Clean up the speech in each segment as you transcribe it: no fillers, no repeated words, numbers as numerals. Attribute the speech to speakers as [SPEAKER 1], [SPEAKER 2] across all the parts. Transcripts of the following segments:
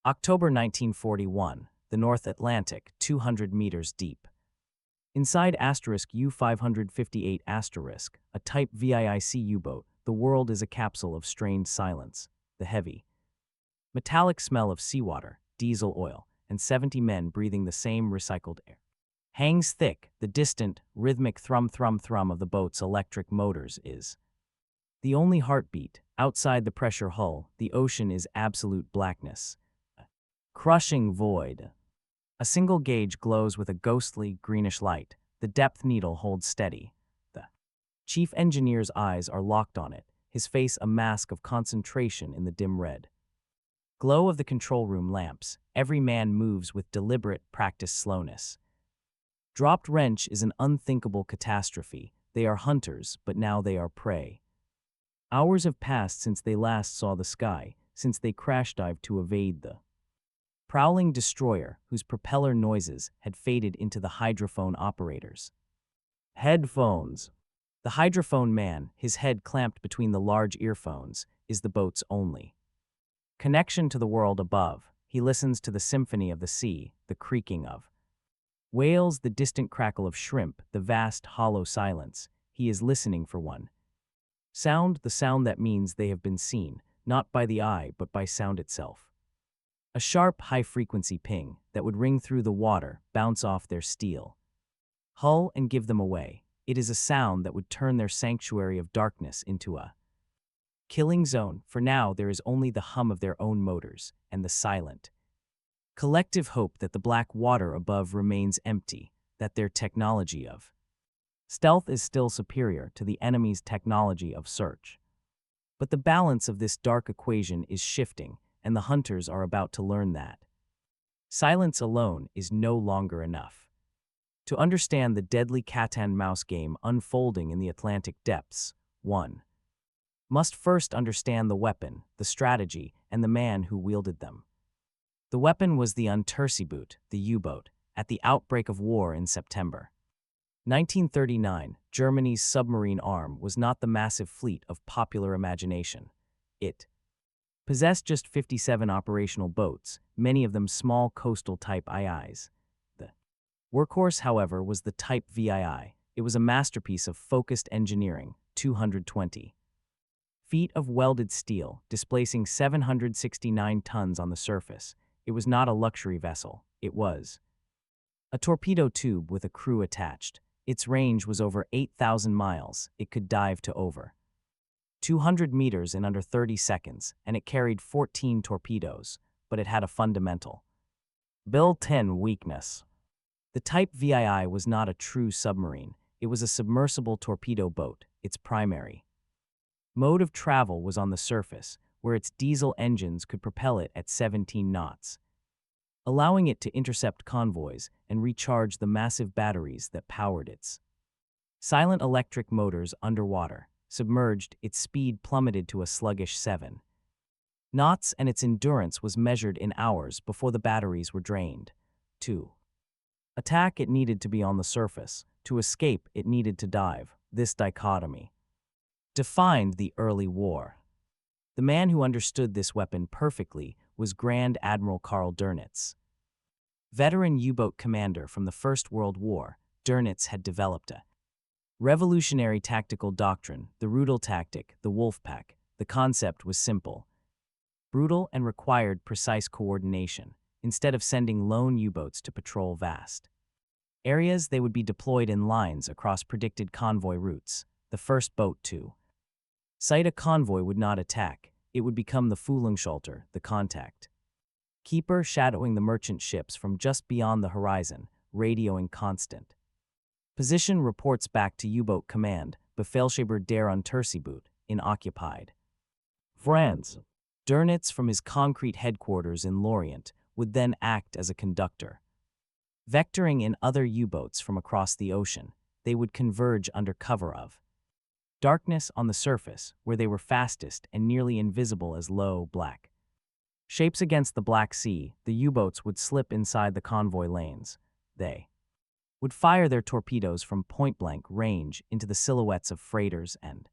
[SPEAKER 1] October 1941, the North Atlantic, 200 meters deep. Inside U-558 a Type VIIC U-boat, the world is a capsule of strained silence. The heavy, metallic smell of seawater, diesel oil, and 70 men breathing the same recycled air hangs thick. The distant, rhythmic thrum of the boat's electric motors is the only heartbeat. Outside the pressure hull, the ocean is absolute blackness. A crushing void. A single gauge glows with a ghostly, greenish light. The depth needle holds steady. The chief engineer's eyes are locked on it, his face a mask of concentration in the dim red glow of the control room lamps. Every man moves with deliberate, practiced slowness. Dropped wrench is an unthinkable catastrophe. They are hunters, but now they are prey. Hours have passed since they last saw the sky, since they crash-dived to evade the prowling destroyer whose propeller noises had faded into the hydrophone operators' headphones. The hydrophone man, his head clamped between the large earphones, is the boat's only connection to the world above. He listens to the symphony of the sea, the creaking of whales, the distant crackle of shrimp, the vast, hollow silence. He is listening for one sound, the sound that means they have been seen, not by the eye but by sound itself. A sharp, high-frequency ping that would ring through the water, bounce off their steel hull and give them away. It is a sound that would turn their sanctuary of darkness into a killing zone. For now, there is only the hum of their own motors and the silent collective hope that the black water above remains empty, that their technology of stealth is still superior to the enemy's technology of search. But the balance of this dark equation is shifting, and the hunters are about to learn that silence alone is no longer enough. To understand the deadly cat-and-mouse game unfolding in the Atlantic depths, one must first understand the weapon, the strategy, and the man who wielded them. The weapon was the Unterseeboot, the U-boat, at the outbreak of war in September 1939. Germany's submarine arm was not the massive fleet of popular imagination. It possessed just 57 operational boats, many of them small coastal Type IIs. The workhorse, however, was the Type VII. It was a masterpiece of focused engineering, 220 feet of welded steel, displacing 769 tons on the surface. It was not a luxury vessel. It was a torpedo tube with a crew attached. Its range was over 8,000 miles. It could dive to over 200 meters in under 30 seconds, and it carried 14 torpedoes, but it had a fundamental built-in weakness. The Type VII was not a true submarine. It was a submersible torpedo boat. Its primary mode of travel was on the surface, where its diesel engines could propel it at 17 knots, allowing it to intercept convoys and recharge the massive batteries that powered its silent electric motors underwater. Submerged, its speed plummeted to a sluggish 7 knots, and its endurance was measured in hours before the batteries were drained. To attack, it needed to be on the surface. To escape, it needed to dive. This dichotomy defined the early war. The man who understood this weapon perfectly was Grand Admiral Karl Dönitz. Veteran U-boat commander from the First World War, Dönitz had developed a revolutionary tactical doctrine, the Rudel tactic, the wolfpack. The concept was simple, brutal, and required precise coordination. Instead of sending lone U-boats to patrol vast areas, they would be deployed in lines across predicted convoy routes. The first boat to sight a convoy would not attack. It would become the Führungsschalter, the contact keeper, shadowing the merchant ships from just beyond the horizon, radioing constant position reports back to U-boat command, Befehlshaber der Unterseeboot, in occupied France. Dönitz, from his concrete headquarters in Lorient, would then act as a conductor. Vectoring in other U-boats from across the ocean, they would converge under cover of darkness on the surface, where they were fastest and nearly invisible as low, black shapes against the Black Sea. The U-boats would slip inside the convoy lanes. They would fire their torpedoes from point-blank range into the silhouettes of freighters and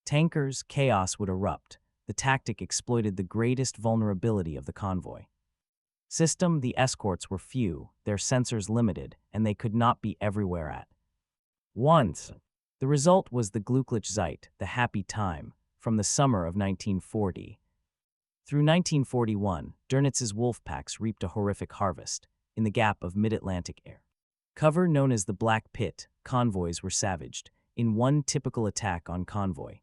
[SPEAKER 1] tankers. Chaos would erupt. The tactic exploited the greatest vulnerability of the convoy. System: the escorts were few, their sensors limited, and they could not be everywhere at once. The result was the Glückliche Zeit, the happy time, from the summer of 1940. Through 1941, Dönitz's wolfpacks reaped a horrific harvest. In the gap of mid-Atlantic air cover known as the Black Pit, convoys were savaged, in one typical attack on convoy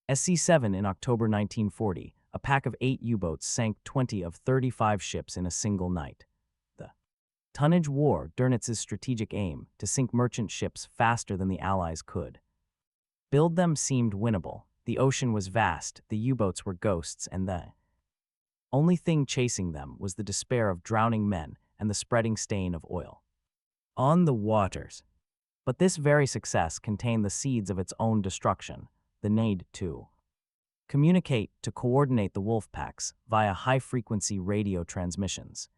[SPEAKER 1] SC-7 in October 1940, a pack of 8 U-boats sank 20 of 35 ships in a single night. The tonnage war, Dönitz's strategic aim, to sink merchant ships faster than the Allies could build them, seemed winnable. The ocean was vast, the U-boats were ghosts, and the only thing chasing them was the despair of drowning men and the spreading stain of oil on the waters. But this very success contained the seeds of its own destruction, the need to communicate, to coordinate the wolfpacks via high-frequency radio transmissions,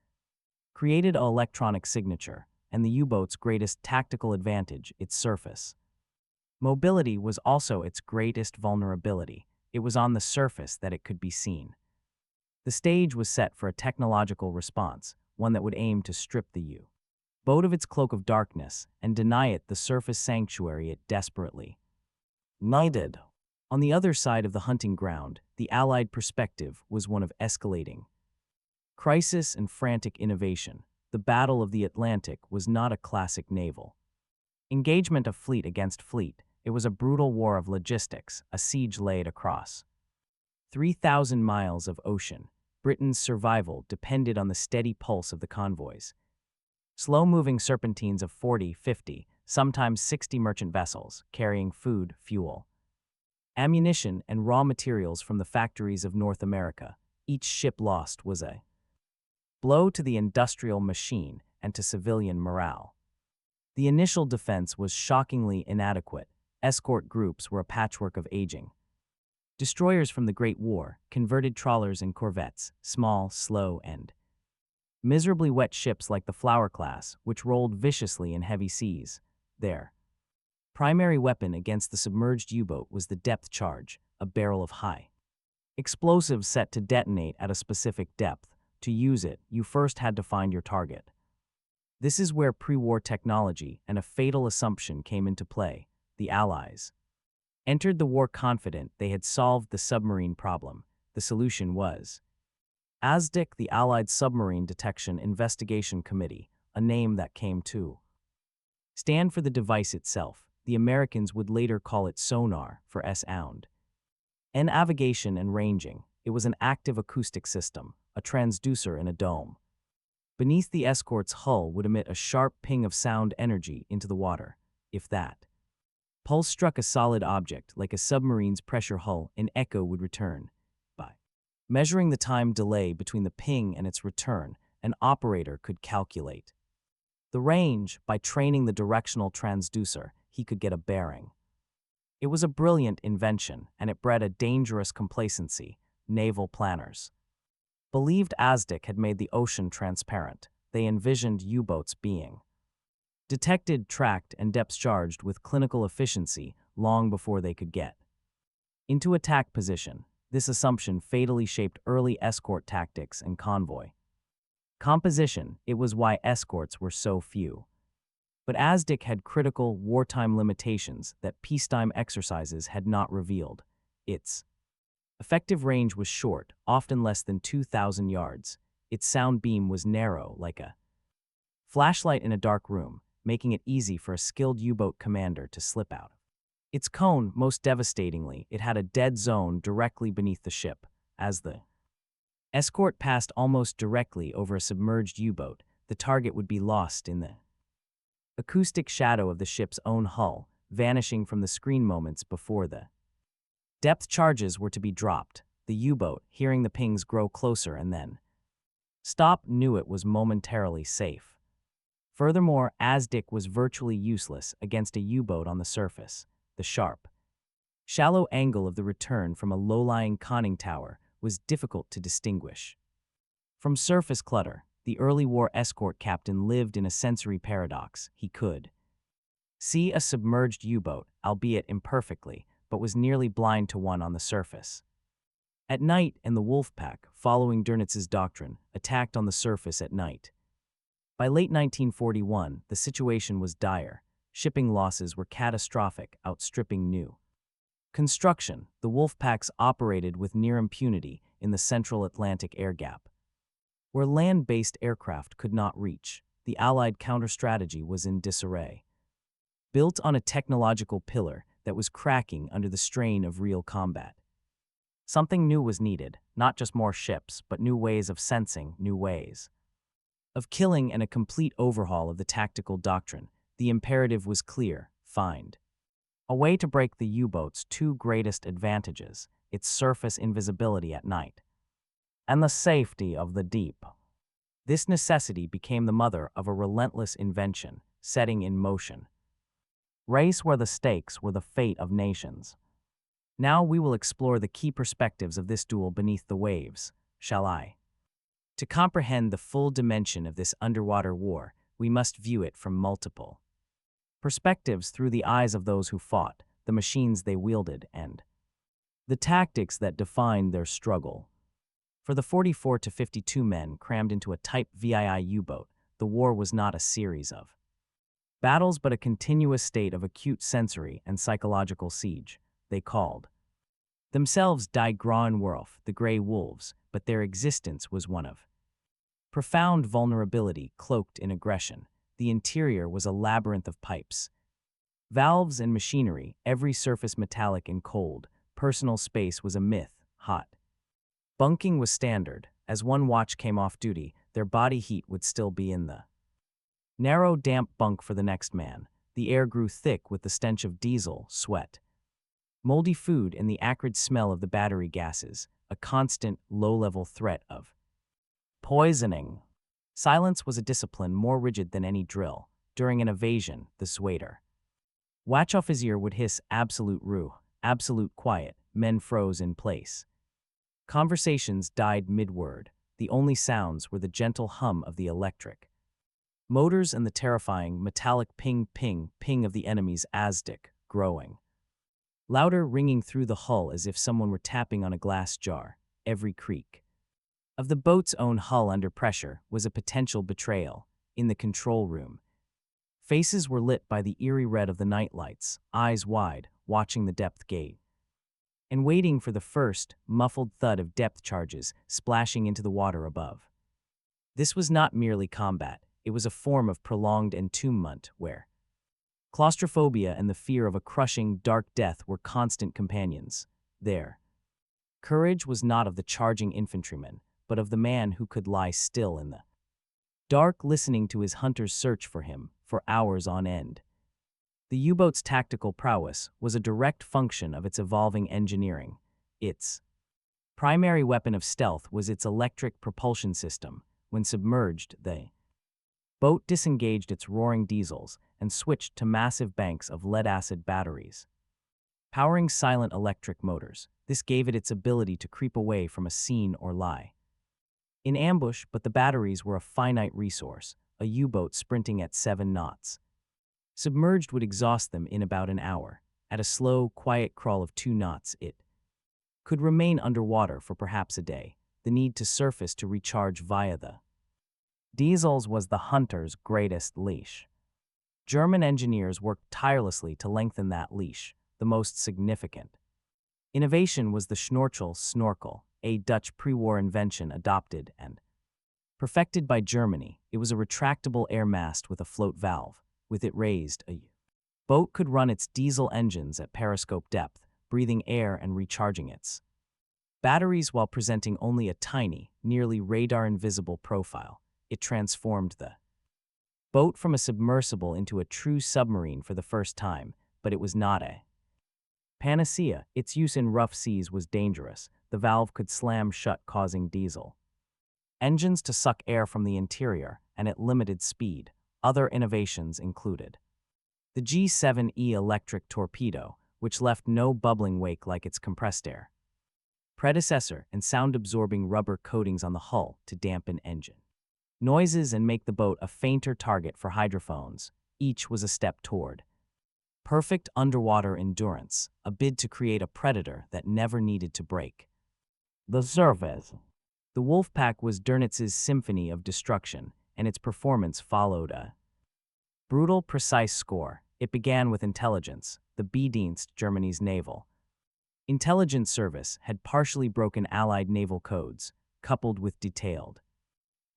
[SPEAKER 1] created an electronic signature, and the U-boat's greatest tactical advantage, its surface mobility, was also its greatest vulnerability. It was on the surface that it could be seen. The stage was set for a technological response, one that would aim to strip the U-boat of its cloak of darkness and deny it the surface sanctuary it desperately needed. On the other side of the hunting ground, the Allied perspective was one of escalating crisis and frantic innovation. The Battle of the Atlantic was not a classic naval engagement of fleet against fleet. It was a brutal war of logistics, a siege laid across 3,000 miles of ocean. Britain's survival depended on the steady pulse of the convoys. Slow-moving serpentines of 40, 50, sometimes 60 merchant vessels, carrying food, fuel, ammunition, and raw materials from the factories of North America. Each ship lost was a blow to the industrial machine and to civilian morale. The initial defense was shockingly inadequate. Escort groups were a patchwork of aging destroyers from the Great War, converted trawlers and corvettes, small, slow, and miserably wet ships like the Flower class, which rolled viciously in heavy seas. Their primary weapon against the submerged U-boat was the depth charge, a barrel of high explosives set to detonate at a specific depth. To use it, you first had to find your target. This is where pre-war technology and a fatal assumption came into play. The Allies entered the war confident they had solved the submarine problem. The solution was ASDIC, the Allied Submarine Detection Investigation Committee, a name that came to stand for the device itself. The Americans would later call it Sonar, for sound and navigation and ranging. It was an active acoustic system, a transducer in a dome. Beneath the escort's hull would emit a sharp ping of sound energy into the water. If that pulse struck a solid object, like a submarine's pressure hull, an echo would return. By measuring the time delay between the ping and its return, an operator could calculate the range. By training the directional transducer, he could get a bearing. It was a brilliant invention, and it bred a dangerous complacency. Naval planners believed ASDIC had made the ocean transparent. They envisioned U-boats being detected, tracked, and depth-charged with clinical efficiency long before they could get into attack position. This assumption fatally shaped early escort tactics and convoy composition. It was why escorts were so few. But ASDIC had critical wartime limitations that peacetime exercises had not revealed. Its effective range was short, often less than 2,000 yards. Its sound beam was narrow, like a flashlight in a dark room, making it easy for a skilled U-boat commander to slip out. Its cone, most devastatingly, it had a dead zone directly beneath the ship. As the escort passed almost directly over a submerged U-boat, the target would be lost in the acoustic shadow of the ship's own hull, vanishing from the screen moments before the depth charges were to be dropped. The U-boat, hearing the pings grow closer and then stop, knew it was momentarily safe. Furthermore, ASDIC was virtually useless against a U-boat on the surface. The sharp, shallow angle of the return from a low-lying conning tower was difficult to distinguish from surface clutter. The early war escort captain lived in a sensory paradox. He could see a submerged U-boat, albeit imperfectly, but was nearly blind to one on the surface. At night, and the wolfpack, following Dernitz's doctrine, attacked on the surface at night. By late 1941, the situation was dire. Shipping losses were catastrophic, outstripping new construction. The wolfpacks operated with near impunity in the central Atlantic air gap, where land-based aircraft could not reach. The Allied counter-strategy was in disarray. Built on a technological pillar that was cracking under the strain of real combat. Something new was needed, not just more ships, but new ways of sensing, new ways of killing, and a complete overhaul of the tactical doctrine. The imperative was clear: find a way to break the U-boat's two greatest advantages, its surface invisibility at night, and the safety of the deep. This necessity became the mother of a relentless invention, setting in motion race where the stakes were the fate of nations. Now we will explore the key perspectives of this duel beneath the waves, shall I? To comprehend the full dimension of this underwater war, we must view it from multiple perspectives through the eyes of those who fought, the machines they wielded, and the tactics that defined their struggle. For the 44 to 52 men crammed into a Type VII U-boat, the war was not a series of battles but a continuous state of acute sensory and psychological siege. They called themselves Die Grauen Wölfe, the Grey Wolves, but their existence was one of profound vulnerability cloaked in aggression. The interior was a labyrinth of pipes, valves, and machinery, every surface metallic and cold. Personal space was a myth, hot bunking was standard. As one watch came off duty, their body heat would still be in the narrow, damp bunk for the next man. The air grew thick with the stench of diesel, sweat, moldy food, and the acrid smell of the battery gases, a constant, low-level threat of poisoning. Silence was a discipline more rigid than any drill. During an evasion, the swader watch-officer would hiss absolute roux, absolute quiet. Men froze in place. Conversations died mid-word. The only sounds were the gentle hum of the electric motors and the terrifying metallic ping, ping, ping of the enemy's ASDIC, growing louder, ringing through the hull as if someone were tapping on a glass jar. Every creak of the boat's own hull under pressure was a potential betrayal. In the control room, faces were lit by the eerie red of the night lights, eyes wide, watching the depth gate, and waiting for the first, muffled thud of depth charges splashing into the water above. This was not merely combat, it was a form of prolonged entombment where claustrophobia and the fear of a crushing, dark death were constant companions. There, courage was not of the charging infantryman, but of the man who could lie still in the dark, listening to his hunters search for him for hours on end. The U-boat's tactical prowess was a direct function of its evolving engineering. Its primary weapon of stealth was its electric propulsion system. When submerged, the boat disengaged its roaring diesels and switched to massive banks of lead-acid batteries, powering silent electric motors. This gave it its ability to creep away from a scene or lie in ambush, but the batteries were a finite resource, a U-boat sprinting at 7 knots. Submerged would exhaust them in about an hour. At a slow, quiet crawl of 2 knots, it could remain underwater for perhaps a day. The need to surface to recharge via the diesels was the hunter's greatest leash. German engineers worked tirelessly to lengthen that leash. The most significant innovation was the Schnorchel snorkel, a Dutch pre-war invention adopted and perfected by Germany. It was a retractable air mast with a float valve. With it raised, a boat could run its diesel engines at periscope depth, breathing air and recharging its batteries while presenting only a tiny, nearly radar-invisible profile. It transformed the boat from a submersible into a true submarine for the first time, but it was not a panacea. Its use in rough seas was dangerous. The valve could slam shut, causing diesel engines to suck air from the interior, and at limited speed. Other innovations included the G7E electric torpedo, which left no bubbling wake like its compressed air predecessor, and sound-absorbing rubber coatings on the hull to dampen engine noises and make the boat a fainter target for hydrophones. Each was a step toward perfect underwater endurance, a bid to create a predator that never needed to break. The surface. The Wolfpack was Dernitz's symphony of destruction, and its performance followed a brutal, precise score. It began with intelligence, the B-Dienst, Germany's naval intelligence service, had partially broken Allied naval codes, coupled with detailed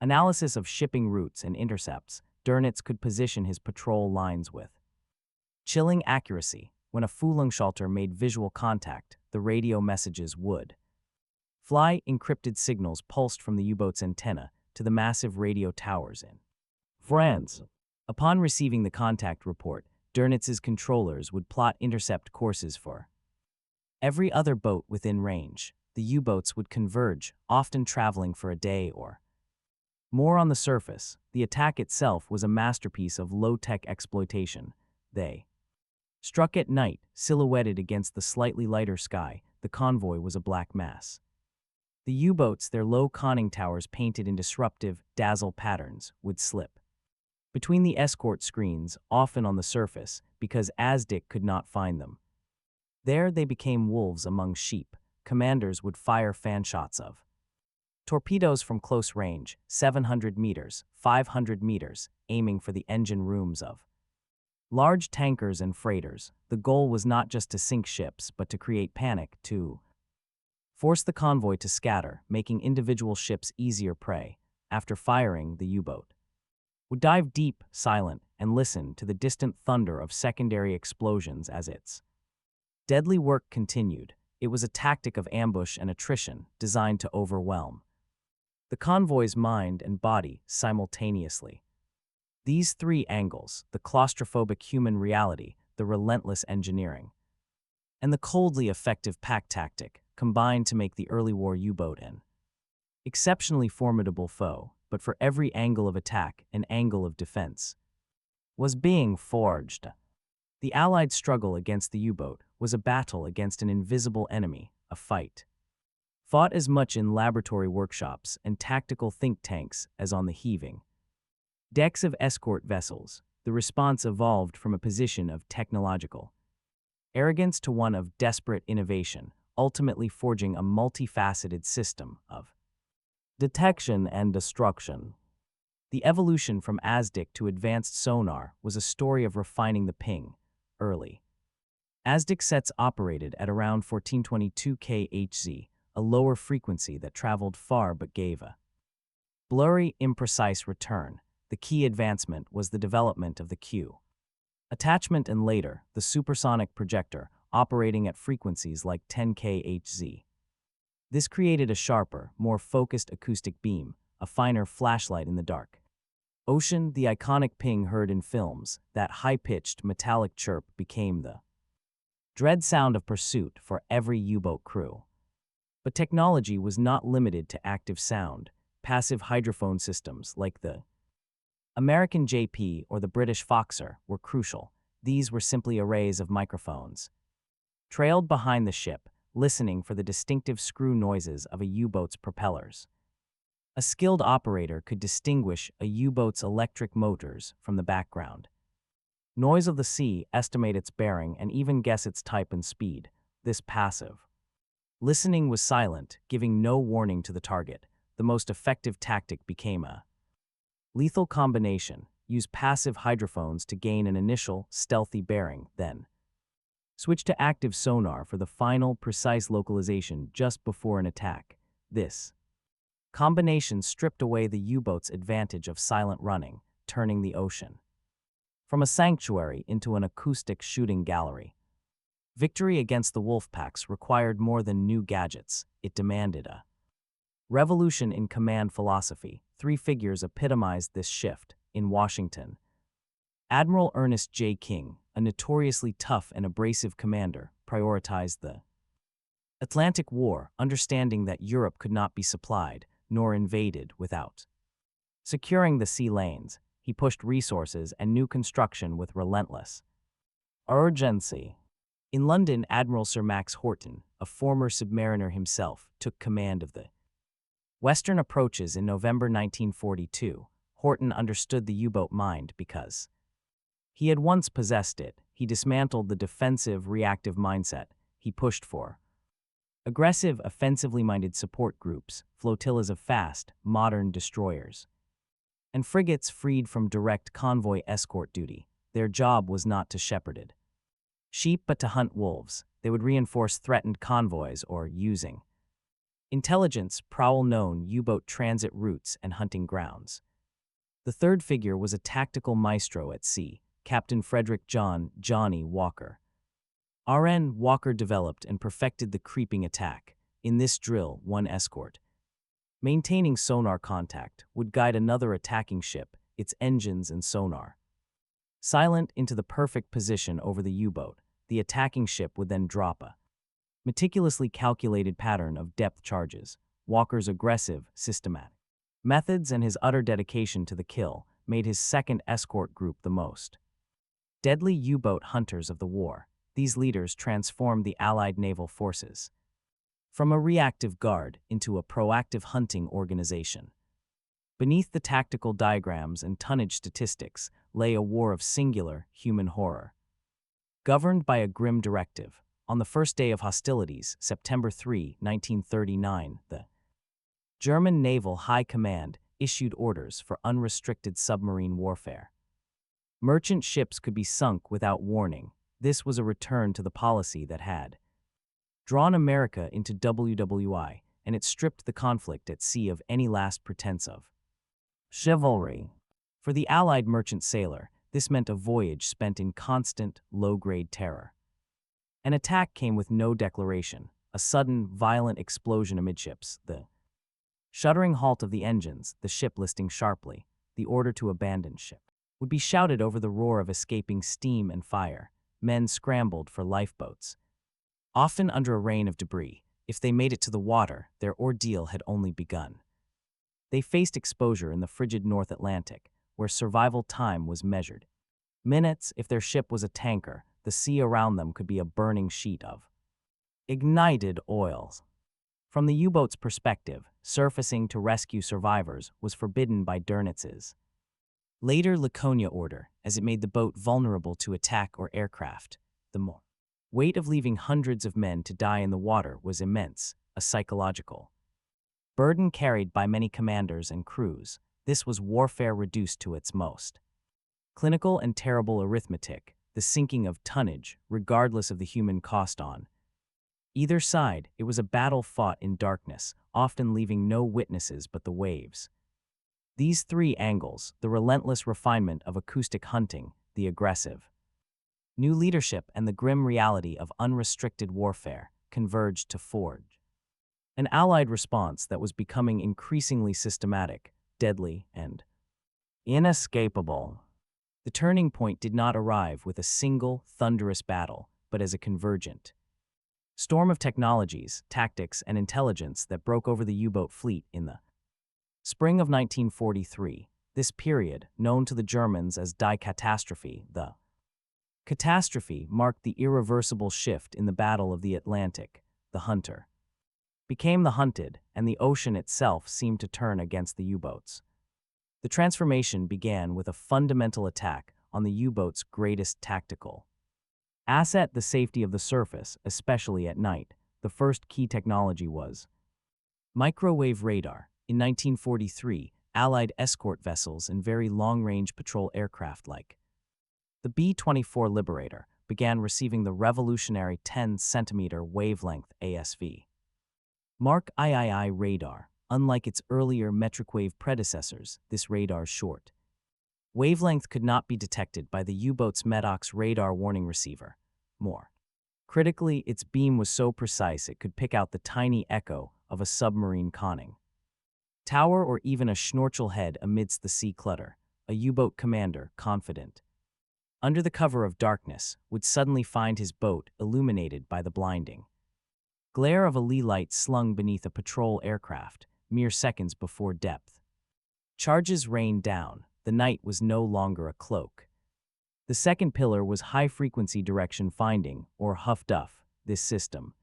[SPEAKER 1] analysis of shipping routes and intercepts. Dönitz could position his patrol lines with chilling accuracy. When a Fühlungsschalter made visual contact, the radio messages would fly. Encrypted signals pulsed from the U-boat's antenna to the massive radio towers in France. Upon receiving the contact report, Dernitz's controllers would plot intercept courses for every other boat within range. The U-boats would converge, often traveling for a day or more on the surface. The attack itself was a masterpiece of low-tech exploitation. They struck at night, silhouetted against the slightly lighter sky. The convoy was a black mass. The U-boats, their low conning towers painted in disruptive, dazzle patterns, would slip between the escort screens, often on the surface, because ASDIC could not find them. There they became wolves among sheep. Commanders would fire fan shots of torpedoes from close range, 700 meters, 500 meters, aiming for the engine rooms of large tankers and freighters. The goal was not just to sink ships, but to create panic, to force the convoy to scatter, making individual ships easier prey. After firing, the U-boat would dive deep, silent, and listen to the distant thunder of secondary explosions as its deadly work continued. It was a tactic of ambush and attrition, designed to overwhelm the convoy's mind and body simultaneously. These three angles, the claustrophobic human reality, the relentless engineering, and the coldly effective pack tactic, combined to make the early war U-boat an exceptionally formidable foe. But for every angle of attack, an angle of defense was being forged. The Allied struggle against the U-boat was a battle against an invisible enemy, a fight fought as much in laboratory workshops and tactical think tanks as on the heaving decks of escort vessels. The response evolved from a position of technological arrogance to one of desperate innovation, ultimately forging a multifaceted system of detection and destruction. The evolution from ASDIC to advanced sonar was a story of refining the ping. Early ASDIC sets operated at around 1422 kHz, a lower frequency that traveled far but gave a blurry, imprecise return. The key advancement was the development of the Q attachment and later, the supersonic projector, operating at frequencies like 10 kHz. This created a sharper, more focused acoustic beam, a finer flashlight in the dark ocean. The iconic ping heard in films, that high-pitched metallic chirp, became the dread sound of pursuit for every U-boat crew. But technology was not limited to active sound. Passive hydrophone systems like the American JP or the British Foxer were crucial. These were simply arrays of microphones trailed behind the ship, listening for the distinctive screw noises of a U-boat's propellers. A skilled operator could distinguish a U-boat's electric motors from the background noise of the sea, estimate its bearing, and even guess its type and speed. This passive listening was silent, giving no warning to the target. The most effective tactic became a lethal combination. Use passive hydrophones to gain an initial, stealthy bearing, then switch to active sonar for the final, precise localization just before an attack. This combination stripped away the U-boat's advantage of silent running, turning the ocean from a sanctuary into an acoustic shooting gallery. Victory against the wolfpacks required more than new gadgets. It demanded a revolution in command philosophy. Three figures epitomized this shift. In Washington, Admiral Ernest J. King, a notoriously tough and abrasive commander, prioritized the Atlantic War, understanding that Europe could not be supplied nor invaded without securing the sea lanes. He pushed resources and new construction with relentless urgency. In London, Admiral Sir Max Horton, a former submariner himself, took command of the Western approaches in November 1942. Horton understood the U-boat mind because he had once possessed it. He dismantled the defensive, reactive mindset. He pushed for Aggressive, offensively minded support groups, flotillas of fast, modern destroyers, and frigates freed from direct convoy escort duty. Their job was not to shepherd sheep but to hunt wolves. They would reinforce threatened convoys or, using intelligence, prowl known U-boat transit routes and hunting grounds. The third figure was a tactical maestro at sea, Captain Frederick John "Johnny" Walker. R.N. Walker developed and perfected the creeping attack. In this drill, one escort, maintaining sonar contact, would guide another attacking ship, its engines and sonar silent, into the perfect position over the U-boat. The attacking ship would then drop a meticulously calculated pattern of depth charges. Walker's aggressive, systematic methods and his utter dedication to the kill made his second escort group the most deadly U-boat hunters of the war. These leaders transformed the Allied naval forces from a reactive guard into a proactive hunting organization. Beneath the tactical diagrams and tonnage statistics lay a war of singular human horror. Governed by a grim directive, on the first day of hostilities, September 3, 1939, the German Naval High Command issued orders for unrestricted submarine warfare. Merchant ships could be sunk without warning. This was a return to the policy that had drawn America into WWI, and it stripped the conflict at sea of any last pretense of chivalry. For the Allied merchant sailor, this meant a voyage spent in constant, low-grade terror. An attack came with no declaration, a sudden, violent explosion amidships, the shuddering halt of the engines, the ship listing sharply, the order to abandon ship, would be shouted over the roar of escaping steam and fire. Men scrambled for lifeboats, often under a rain of debris. If they made it to the water, their ordeal had only begun. They faced exposure in the frigid North Atlantic, where survival time was measured minutes. If their ship was a tanker, the sea around them could be a burning sheet of ignited oils. From the U-boat's perspective, surfacing to rescue survivors was forbidden by Dernitz's later Laconia order, as it made the boat vulnerable to attack or aircraft. The weight of leaving hundreds of men to die in the water was immense, a psychological burden carried by many commanders and crews. This was warfare reduced to its most clinical and terrible arithmetic, the sinking of tonnage, regardless of the human cost on either side. It was a battle fought in darkness, often leaving no witnesses but the waves. These three angles, the relentless refinement of acoustic hunting, the aggressive new leadership, and the grim reality of unrestricted warfare, converged to forge an Allied response that was becoming increasingly systematic, deadly, and inescapable. The turning point did not arrive with a single, thunderous battle, but as a convergent storm of technologies, tactics, and intelligence that broke over the U-boat fleet in the spring of 1943. This period, known to the Germans as Die Katastrophe, the catastrophe, marked the irreversible shift in the Battle of the Atlantic. The hunter became the hunted, and the ocean itself seemed to turn against the U-boats. The transformation began with a fundamental attack on the U-boat's greatest tactical asset, the safety of the surface, especially at night. The first key technology was microwave radar. In 1943, Allied escort vessels and very long-range patrol aircraft like the B-24 Liberator began receiving the revolutionary 10-centimeter wavelength ASV Mark III radar. Unlike its earlier metric wave predecessors, this radar's short wavelength could not be detected by the U-boat's Medox radar warning receiver. More critically, its beam was so precise it could pick out the tiny echo of a submarine conning tower or even a schnorchel head amidst the sea clutter. A U-boat commander, confident under the cover of darkness, would suddenly find his boat illuminated by the blinding glare of a lee light slung beneath a patrol aircraft, mere seconds before depth charges rained down. The night was no longer a cloak. The second pillar was high-frequency direction finding, or HUF-DUF. This system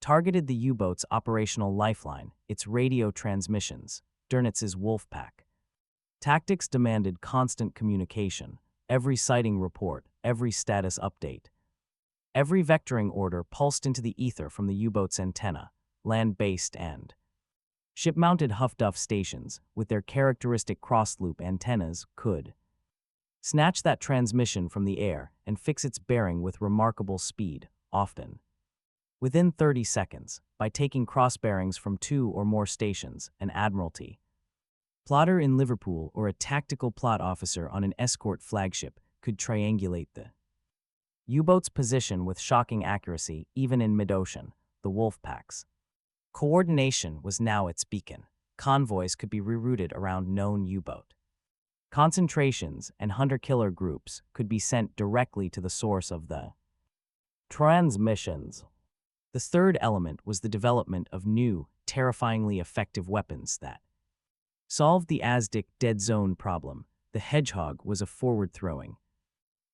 [SPEAKER 1] targeted the U-boat's operational lifeline, its radio transmissions, Dernitz's wolfpack. Tactics demanded constant communication, every sighting report, every status update, Every vectoring order pulsed into the ether from the U-boat's antenna, land-based and ship-mounted Huff-Duff stations, with their characteristic cross-loop antennas, could snatch that transmission from the air and fix its bearing with remarkable speed, often within 30 seconds, by taking cross bearings from 2 or more stations, an admiralty plotter in Liverpool or a tactical plot officer on an escort flagship could triangulate the U-boat's position with shocking accuracy even in mid-ocean, the wolfpacks. Coordination was now its beacon. Convoys could be rerouted around known U-boat concentrations, and hunter-killer groups could be sent directly to the source of the transmissions. The third element was the development of new, terrifyingly effective weapons that solved the ASDIC dead zone problem. The Hedgehog was a forward-throwing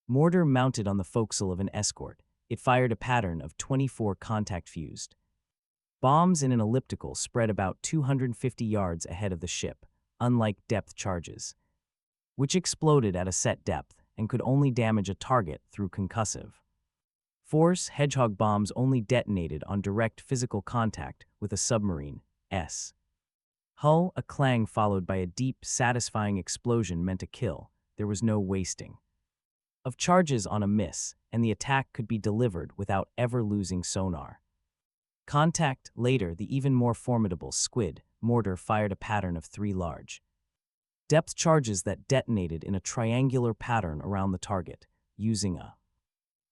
[SPEAKER 1] mortar mounted on the forecastle of an escort. It fired a pattern of 24 contact-fused bombs in an elliptical spread about 250 yards ahead of the ship, unlike depth charges, which exploded at a set depth and could only damage a target through concussive force. Hedgehog bombs only detonated on direct physical contact with a submarine S hull. A clang followed by a deep, satisfying explosion meant a kill. There was no wasting of charges on a miss, and the attack could be delivered without ever losing sonar contact. Later, the even more formidable Squid mortar fired a pattern of 3 large depth charges that detonated in a triangular pattern around the target, using a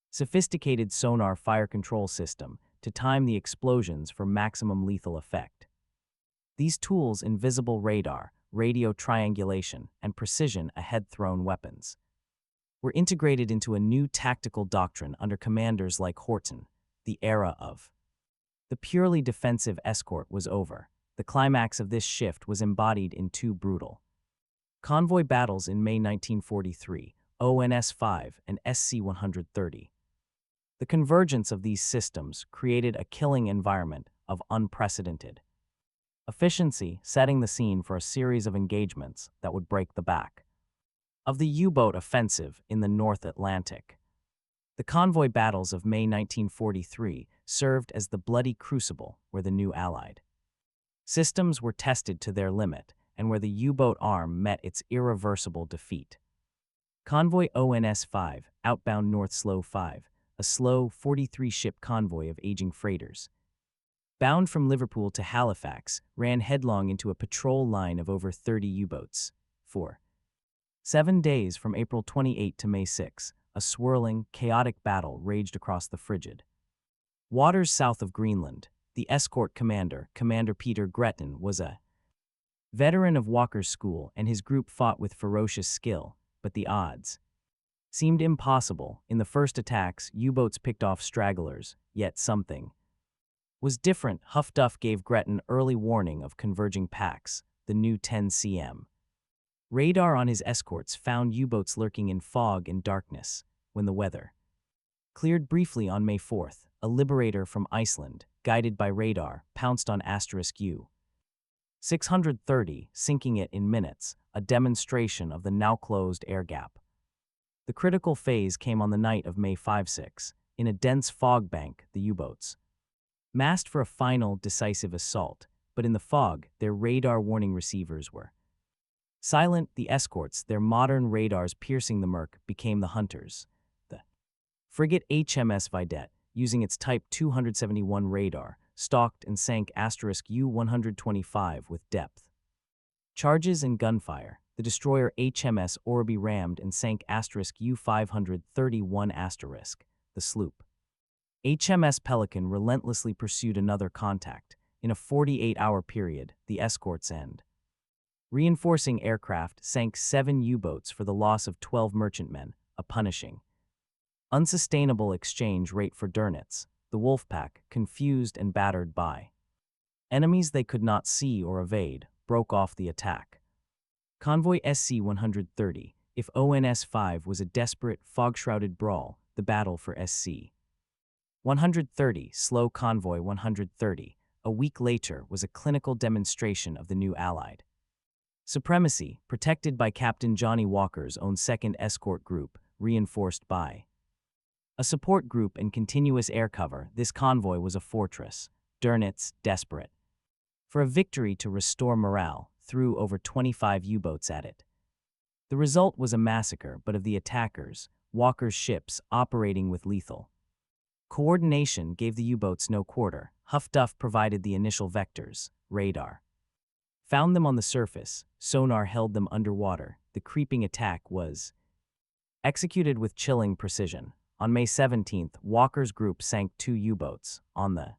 [SPEAKER 1] sophisticated sonar fire control system to time the explosions for maximum lethal effect. These tools, invisible radar, radio triangulation, and precision ahead-thrown weapons, were integrated into a new tactical doctrine under commanders like Horton. The era of the purely defensive escort was over. The climax of this shift was embodied in 2 brutal convoy battles in May 1943, ONS-5 and SC-130. The convergence of these systems created a killing environment of unprecedented efficiency, setting the scene for a series of engagements that would break the back of the U-boat offensive in the North Atlantic. The convoy battles of May 1943 served as the bloody crucible where the new Allied systems were tested to their limit and where the U-boat arm met its irreversible defeat. Convoy ONS-5, outbound North Slow 5, a slow 43-ship convoy of aging freighters, bound from Liverpool to Halifax, ran headlong into a patrol line of over 30 U-boats. For 7 days from April 28 to May 6, a swirling, chaotic battle raged across the frigid waters south of Greenland. The escort commander, Commander Peter Gretton, was a veteran of Walker's school, and his group fought with ferocious skill, but the odds seemed impossible. In the first attacks, U-boats picked off stragglers, yet something was different. Huff-Duff gave Gretton early warning of converging packs. The new 10 cm radar on his escorts found U-boats lurking in fog and darkness. When the weather cleared briefly on May 4th, a Liberator from Iceland, guided by radar, pounced on *U 630, sinking it in minutes, a demonstration of the now-closed air gap. The critical phase came on the night of May 5-6. In a dense fog bank, the U-boats massed for a final, decisive assault, but in the fog, their radar warning receivers were silent. The escorts, their modern radars piercing the murk, became the hunters. The frigate HMS Vidette, using its Type 271 radar, stalked and sank *U-125 with depth charges and gunfire. The destroyer HMS Orby rammed and sank *U-531*. The sloop HMS Pelican relentlessly pursued another contact. In a 48-hour period, the escorts and reinforcing aircraft sank 7 U-boats for the loss of 12 merchantmen, a punishing, unsustainable exchange rate for Durnitz. The Wolfpack, confused and battered by enemies they could not see or evade, broke off the attack. Convoy SC-130. If ONS-5 was a desperate, fog-shrouded brawl, the battle for SC-130, slow Convoy 130, a week later, was a clinical demonstration of the new Allied supremacy, protected by Captain Johnny Walker's own 2nd Escort Group, reinforced by A support group and continuous air cover, this convoy was a fortress. Dernitz, desperate for a victory to restore morale, threw over 25 U-boats at it. The result was a massacre, but of the attackers, Walker's ships operating with lethal coordination gave the U-boats no quarter. Huff-Duff provided the initial vectors, radar found them on the surface, sonar held them underwater. The creeping attack was executed with chilling precision. On May 17th, Walker's group sank 2 U-boats. On the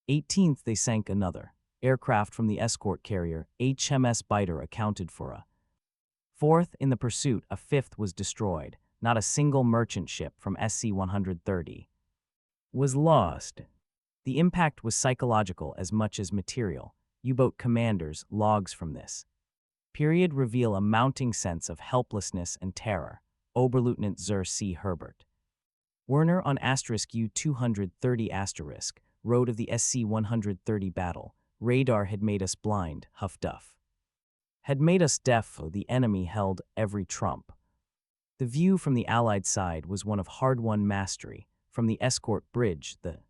[SPEAKER 1] 18th, they sank another. Aircraft from the escort carrier HMS Biter accounted for a fourth. In the pursuit, a fifth was destroyed. Not a single merchant ship from SC-130 was lost. The impact was psychological as much as material. U-boat commanders' logs from this period reveal a mounting sense of helplessness and terror. Oberleutnant Zur C. Herbert Werner on U-230 wrote of the SC-130 battle, "Radar had made us blind, Huff-Duff had made us deaf, the enemy held every trump." The view from the Allied side was one of hard-won mastery. From the escort bridge, the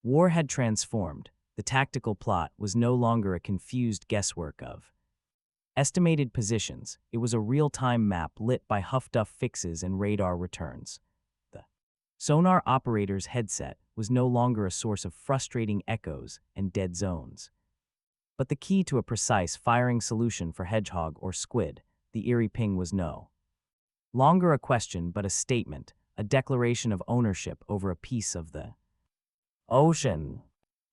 [SPEAKER 1] war had transformed. The tactical plot was no longer a confused guesswork of estimated positions. It was a real-time map lit by Huff-Duff fixes and radar returns. The sonar operator's headset was no longer a source of frustrating echoes and dead zones, but the key to a precise firing solution for Hedgehog or Squid. The eerie ping was no longer a question but a statement, a declaration of ownership over a piece of the ocean.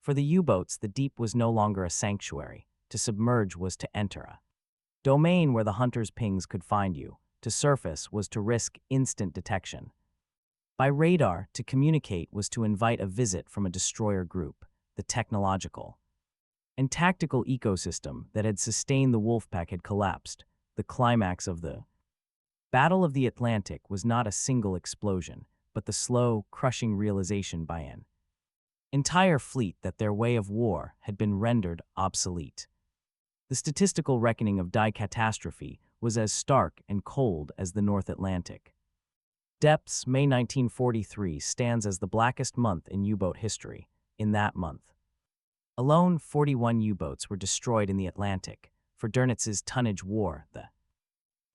[SPEAKER 1] For the U-boats, the deep was no longer a sanctuary. To submerge was to enter a domain where the hunter's pings could find you. To surface was to risk instant detection. By radar, to communicate was to invite a visit from a destroyer group. The technological and tactical ecosystem that had sustained the Wolfpack had collapsed. The climax of the Battle of the Atlantic was not a single explosion, but the slow, crushing realization by an entire fleet that their way of war had been rendered obsolete. The statistical reckoning of die catastrophe was as stark and cold as the North Atlantic. Depths, May 1943, stands as the blackest month in U-boat history. In that month alone, 41 U-boats were destroyed in the Atlantic. For Dernitz's tonnage war, the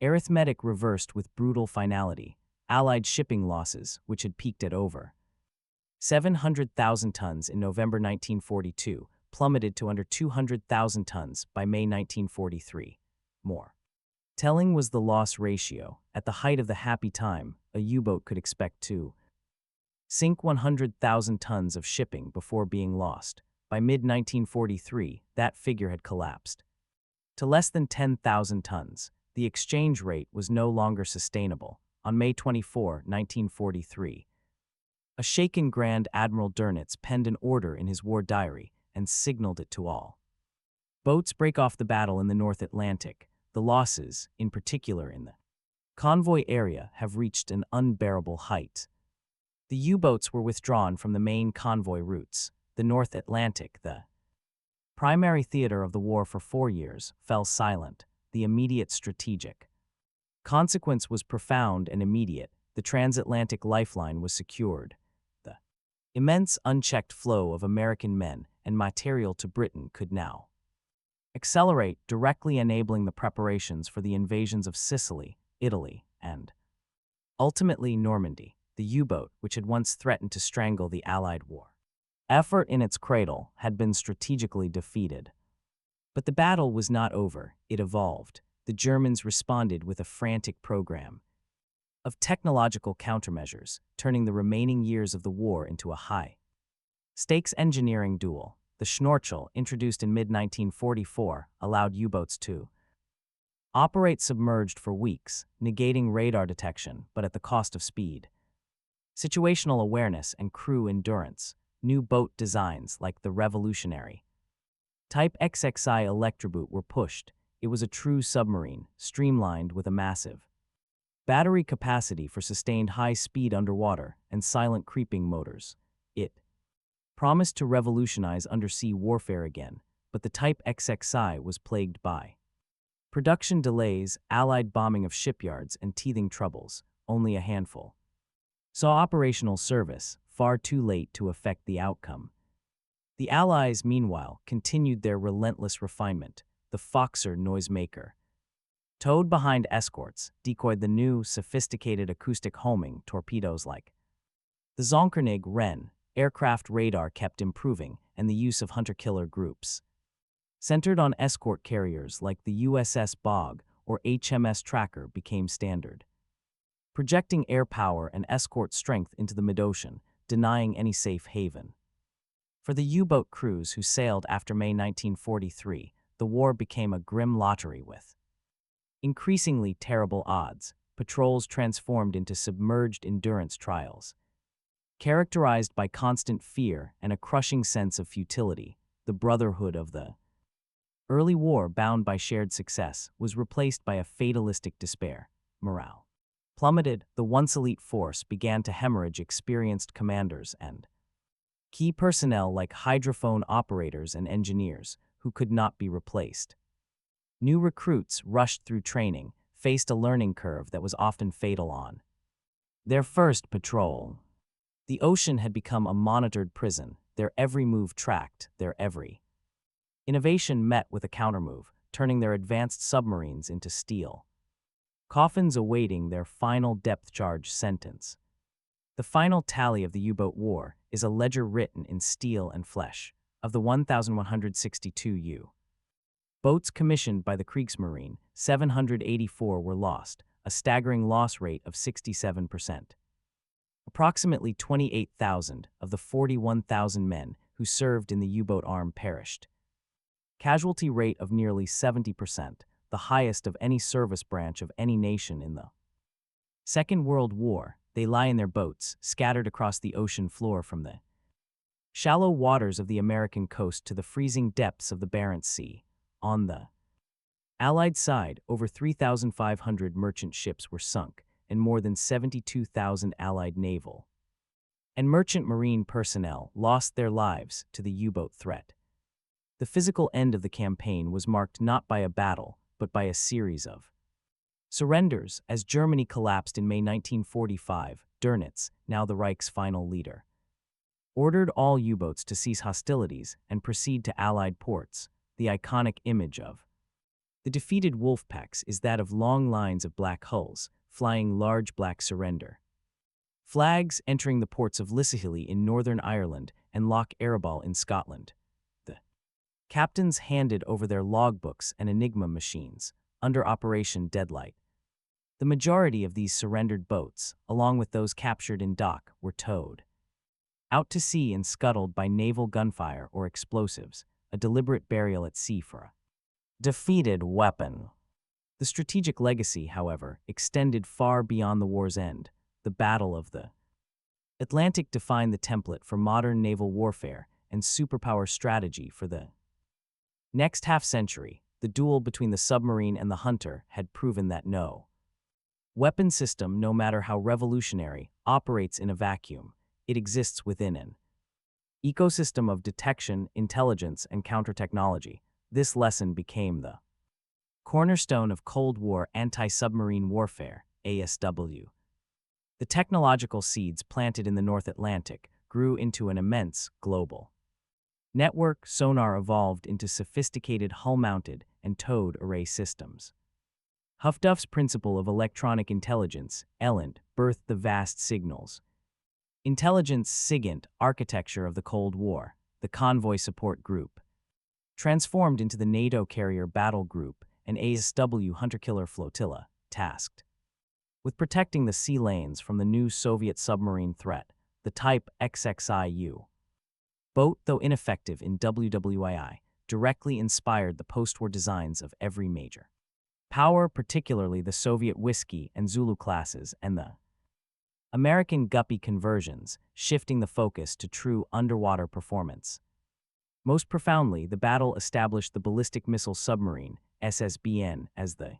[SPEAKER 1] arithmetic reversed with brutal finality. Allied shipping losses, which had peaked at over 700,000 tons in November 1942, plummeted to under 200,000 tons by May 1943. More telling was the loss ratio. At the height of the happy time, a U-boat could expect to sink 100,000 tons of shipping before being lost. By mid-1943, that figure had collapsed to less than 10,000 tons. The exchange rate was no longer sustainable. On May 24, 1943, a shaken Grand Admiral Dernitz penned an order in his war diary and signaled it to all boats break off the battle in the North Atlantic. The losses, in particular in the convoy area, have reached an unbearable height. The U-boats were withdrawn from the main convoy routes. The North Atlantic, the primary theater of the war for 4 years, fell silent. The immediate strategic consequence was profound and immediate. The transatlantic lifeline was secured. The immense unchecked flow of American men and material to Britain could now accelerate, directly enabling the preparations for the invasions of Sicily, Italy, and ultimately Normandy. The U-boat, which had once threatened to strangle the Allied war effort in its cradle, had been strategically defeated. But the battle was not over. It evolved. The Germans responded with a frantic program of technological countermeasures, turning the remaining years of the war into a high-stakes engineering duel. The Schnorchel, introduced in mid-1944, allowed U-boats to operate submerged for weeks, negating radar detection, but at the cost of speed, situational awareness, and crew endurance. New boat designs like the revolutionary Type XXI Electroboot were pushed. It was a true submarine, streamlined with a massive battery capacity for sustained high speed underwater and silent creeping motors. It promised to revolutionize undersea warfare again, but the Type XXI was plagued by production delays, Allied bombing of shipyards, and teething troubles. Only a handful saw operational service, far too late to affect the outcome. The Allies, meanwhile, continued their relentless refinement, the Foxer noisemaker. Towed behind escorts, decoyed the new, sophisticated acoustic homing torpedoes like the Zonkernig Wren. Aircraft radar kept improving, and the use of hunter-killer groups, centered on escort carriers like the USS Bog or HMS Tracker, became standard, projecting air power and escort strength into the mid-ocean, denying any safe haven. For the U-boat crews who sailed after May 1943, the war became a grim lottery with increasingly terrible odds. Patrols transformed into submerged endurance trials. Characterized by constant fear and a crushing sense of futility, the brotherhood of the early war, bound by shared success, was replaced by a fatalistic despair. Morale plummeted, the once elite force began to hemorrhage experienced commanders and key personnel like hydrophone operators and engineers, who could not be replaced. New recruits rushed through training, faced a learning curve that was often fatal on their first patrol. The ocean had become a monitored prison, their every move tracked, their every innovation met with a countermove, turning their advanced submarines into steel coffins awaiting their final depth-charge sentence. The final tally of the U-boat war is a ledger written in steel and flesh. Of the 1,162 U-boats commissioned by the Kriegsmarine, 784 were lost, a staggering loss rate of 67%. Approximately 28,000 of the 41,000 men who served in the U-boat arm perished. Casualty rate of nearly 70%, the highest of any service branch of any nation in the Second World War. They lie in their boats, scattered across the ocean floor from the shallow waters of the American coast to the freezing depths of the Barents Sea. On the Allied side, over 3,500 merchant ships were sunk, and more than 72,000 Allied naval and merchant marine personnel lost their lives to the U-boat threat. The physical end of the campaign was marked not by a battle, but by a series of surrenders, as Germany collapsed in May 1945. Dönitz, now the Reich's final leader, ordered all U-boats to cease hostilities and proceed to Allied ports. The iconic image of the defeated wolfpacks is that of long lines of black hulls, flying large black surrender flags, entering the ports of Lisahilly in Northern Ireland and Loch Arabal in Scotland. The captains handed over their logbooks and Enigma machines, under Operation Deadlight. The majority of these surrendered boats, along with those captured in dock, were towed out to sea and scuttled by naval gunfire or explosives, a deliberate burial at sea for a defeated weapon. The strategic legacy, however, extended far beyond the war's end. The Battle of the Atlantic defined the template for modern naval warfare and superpower strategy for the next half-century. The duel between the submarine and the hunter had proven that no weapon system, no matter how revolutionary, operates in a vacuum. It exists within an ecosystem of detection, intelligence, and counter-technology. This lesson became the cornerstone of Cold War anti-submarine warfare, ASW. The technological seeds planted in the North Atlantic grew into an immense global network. Sonar evolved into sophisticated hull-mounted and towed array systems. Huffduff's principle of electronic intelligence, ELINT, birthed the vast signals intelligence SIGINT architecture of the Cold War. The Convoy Support Group transformed into the NATO Carrier Battle Group, an ASW hunter-killer flotilla, tasked with protecting the sea lanes from the new Soviet submarine threat. The Type VII U-boat, though ineffective in WWII, directly inspired the post-war designs of every major power, particularly the Soviet Whiskey and Zulu classes and the American Guppy conversions, shifting the focus to true underwater performance. Most profoundly, the battle established the ballistic missile submarine, SSBN, as the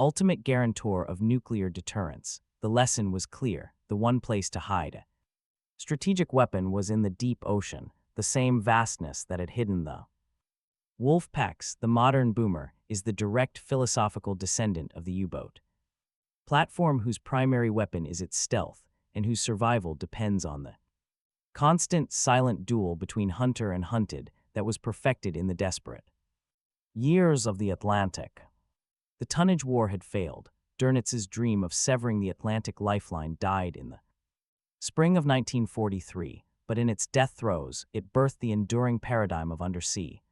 [SPEAKER 1] ultimate guarantor of nuclear deterrence. The lesson was clear: the one place to hide a strategic weapon was in the deep ocean, the same vastness that had hidden the wolfpacks. The modern boomer is the direct philosophical descendant of the U-boat platform, whose primary weapon is its stealth, and whose survival depends on the constant, silent duel between hunter and hunted that was perfected in the desperate years of the Atlantic. The tonnage war had failed. Dernitz's dream of severing the Atlantic lifeline died in the spring of 1943, but in its death throes, it birthed the enduring paradigm of undersea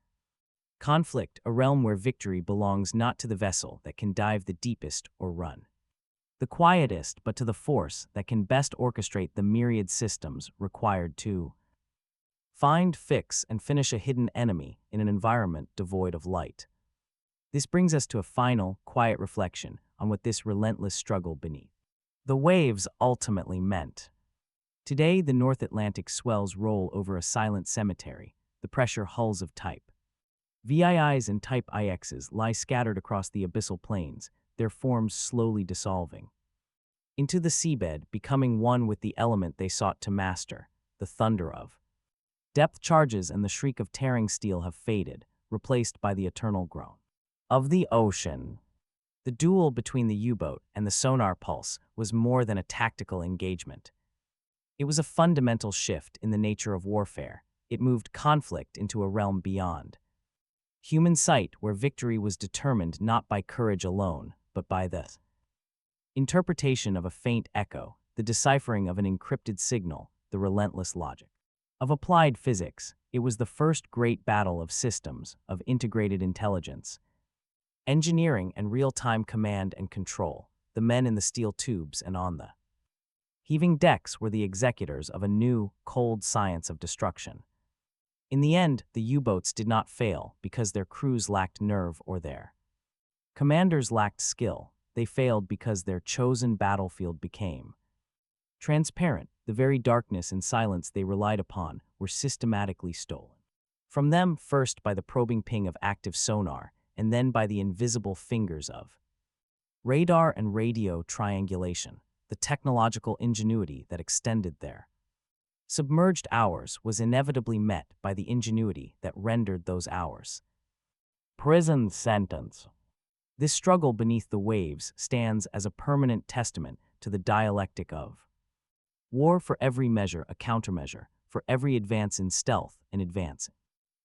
[SPEAKER 1] conflict, a realm where victory belongs not to the vessel that can dive the deepest or run the quietest, but to the force that can best orchestrate the myriad systems required to find, fix, and finish a hidden enemy in an environment devoid of light. This brings us to a final, quiet reflection on what this relentless struggle beneath the waves ultimately meant. Today, the North Atlantic swells roll over a silent cemetery, the pressure hulls of Type VIIs and Type IXs lie scattered across the abyssal plains, their forms slowly dissolving into the seabed, becoming one with the element they sought to master. The thunder of depth charges and the shriek of tearing steel have faded, replaced by the eternal groan of the ocean. The duel between the U-boat and the sonar pulse was more than a tactical engagement. It was a fundamental shift in the nature of warfare. It moved conflict into a realm beyond human sight, where victory was determined not by courage alone, but by the interpretation of a faint echo, the deciphering of an encrypted signal, the relentless logic of applied physics. It was the first great battle of systems, of integrated intelligence, engineering, and real-time command and control. The men in the steel tubes and on the heaving decks were the executors of a new, cold science of destruction. In the end, the U-boats did not fail because their crews lacked nerve or their commanders lacked skill. They failed because their chosen battlefield became transparent. The very darkness and silence they relied upon were systematically stolen from them, first by the probing ping of active sonar, and then by the invisible fingers of radar and radio triangulation. The technological ingenuity that extended their submerged hours was inevitably met by the ingenuity that rendered those hours prison sentence. This struggle beneath the waves stands as a permanent testament to the dialectic of war. For every measure, a countermeasure; for every advance in stealth, an advance in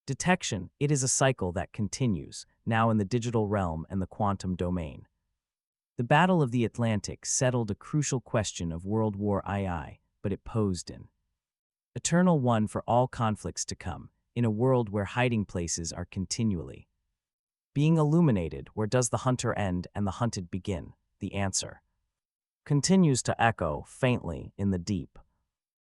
[SPEAKER 1] detection. It is a cycle that continues, now in the digital realm and the quantum domain. The Battle of the Atlantic settled a crucial question of World War II, but it posed an eternal one for all conflicts to come, in a world where hiding places are continually being illuminated. Where does the hunter end and the hunted begin? The answer continues to echo faintly in the deep.